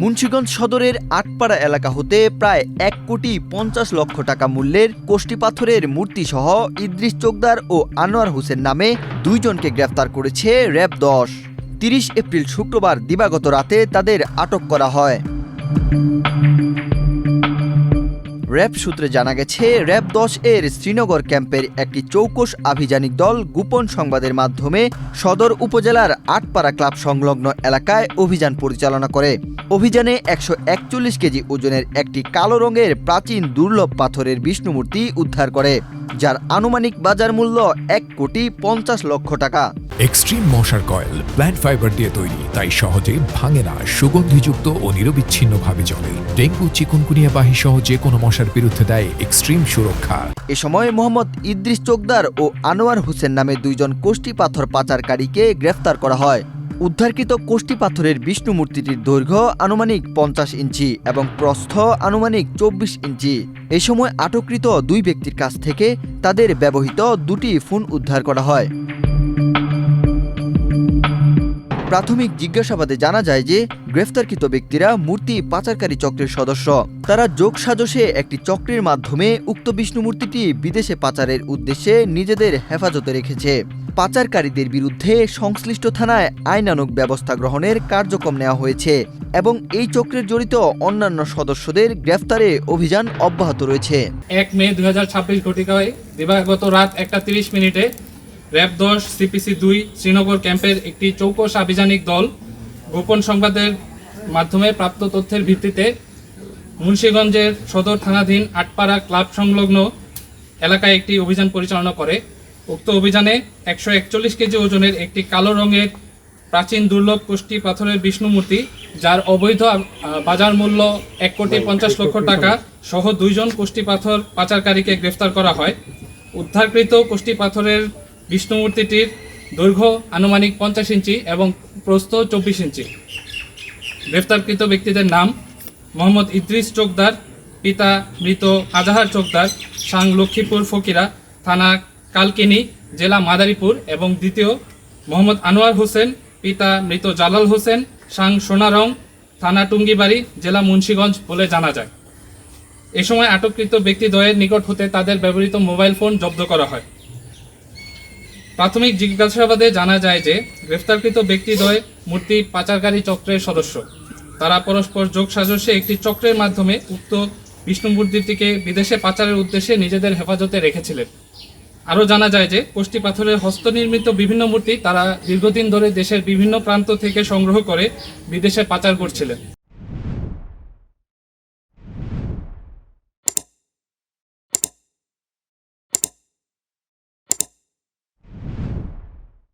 মুন্সিগঞ্জ সদরের আটপাড়া এলাকা হতে প্রায় 1,50,00,000 টাকা মূল্যের কোষ্টি পাথরের মূর্তি সহ ইদ্রিস চোকদার ও আনোয়ার হোসেন নামে দুইজনকে গ্রেফতার করেছে র্যাব 10। 30 এপ্রিল শুক্রবার দিবাগত রাতে তাদের আটক করা হয়। র্যাব সূত্রে জানা গেছে, র্যাব 10 এর শ্রীনগর ক্যাম্পের একটি চৌকস আভিযানিক দল গোপন সংবাদের মাধ্যমে সদর উপজেলার আটপাড়া ক্লাব সংলগ্ন এলাকায় অভিযান পরিচালনা করে। অভিযানে 141 কেজি ওজনের একটি কালো রঙের প্রাচীন দুর্লভ পাথরের বিষ্ণুমূর্তি উদ্ধার করে, যার আনুমানিক বাজার মূল্য 1,50,00,000 টাকা। এক্সট্রিম মশার কয়েল প্ল্যান্ট ফাইবার দিয়ে তৈরি, তাই সহজে ভাঙে না, সুগন্ধিযুক্ত ও নিরবিচ্ছিন্নভাবে জ্বলে। ডেঙ্গু, চিকুনগুনিয়া বাহি সহ যে কোনো মশার বিরুদ্ধে দেয় এক্সট্রিম সুরক্ষা। এ সময় মোহাম্মদ ইদ্রিস চোকদার ও আনোয়ার হোসেন নামে দুইজন কোষ্টি পাথর পাচারকারীকে গ্রেফতার করা হয়। উদ্ধারকৃত কোষ্টি পাথরের বিষ্ণু মূর্তিটির দৈর্ঘ্য আনুমানিক 50 ইঞ্চি এবং প্রস্থ আনুমানিক 24 ইঞ্চি। এ সময় আটককৃত দুই ব্যক্তির কাছ থেকে তাদের ব্যবহৃত দুটি ফোন উদ্ধার করা হয়। প্রাথমিক জিজ্ঞাসাবাদে জানা যায় যে গ্রেফতারকৃত ব্যক্তিরা মূর্তি পাচারকারী চক্রের সদস্য। তারা যোগসাজশে একটি চক্রের মাধ্যমে উক্ত বিষ্ণু মূর্তিটি বিদেশে পাচারের উদ্দেশ্যে নিজেদের হেফাজতে রেখেছে। পাচারকারীদের বিরুদ্ধে সংশ্লিষ্ট থানায় আইনানুগ ব্যবস্থা গ্রহণের কার্যক্রম নেওয়া হয়েছে এবং এই চক্রের জড়িত অন্যান্য সদস্যদের গ্রেফতারে অভিযান অব্যাহত রয়েছে। 1 মে 2026 ঘটিকায় দিবাগত রাত 1:30 মিনিটে র্যাব 10 সিপিসি 2 শ্রীনগর ক্যাম্পের একটি চৌকস আভিযানিক দল গোপন সংবাদের মাধ্যমে প্রাপ্ত তথ্যের ভিত্তিতে মুন্সিগঞ্জের সদর থানাধীন আটপাড়া ক্লাব সংলগ্ন এলাকায় একটি অভিযান পরিচালনা করে। উক্ত অভিযানে 141 কেজি ওজনের একটি কালো রঙের প্রাচীন দুর্লভ কোষ্টি পাথরের বিষ্ণু মূর্তি, যার অবৈধ বাজার মূল্য 1,50,00,000 টাকা সহ দুইজন কোষ্টি পাথর পাচারকারীকে গ্রেফতার করা হয়। উদ্ধারকৃত কোষ্টি পাথরের বিষ্ণু মূর্তিটির দৈর্ঘ্য আনুমানিক 50 ইঞ্চি এবং প্রস্থ 24 ইঞ্চি। গ্রেফতারকৃত ব্যক্তিদের নাম: মোহাম্মদ ইদ্রিস চোকদার, পিতা মৃত আজাহার চোকদার, সাং লক্ষ্মীপুর ফকিরা, থানা কালকিনি, জেলা মাদারীপুর, এবং দ্বিতীয় মোহাম্মদ আনোয়ার হোসেন, পিতা মৃত জালাল হোসেন, সাং সোনারং, থানা টুঙ্গিবাড়ি, জেলা মুন্সিগঞ্জ বলে জানা যায়। এ সময় আটককৃত ব্যক্তিদ্বয়ের নিকট হতে তাদের ব্যবহৃত মোবাইল ফোন জব্দ করা হয়। প্রাথমিক জিজ্ঞাসাবাদে জানা যায় যে গ্রেফতারকৃত ব্যক্তিদ্বয় মূর্তি পাচারকারী চক্রের সদস্য। তারা পরস্পর যোগসাজশে একটি চক্রের মাধ্যমে উক্ত বিষ্ণু মূর্তিটিকে বিদেশে পাচারের উদ্দেশ্যে নিজেদের হেফাজতে রেখেছিলেন। আরও জানা যায় যে কোষ্টি পাথরের হস্তনির্মিত বিভিন্ন মূর্তি তারা দীর্ঘদিন ধরে দেশের বিভিন্ন প্রান্ত থেকে সংগ্রহ করে বিদেশে পাচার করছিলেন।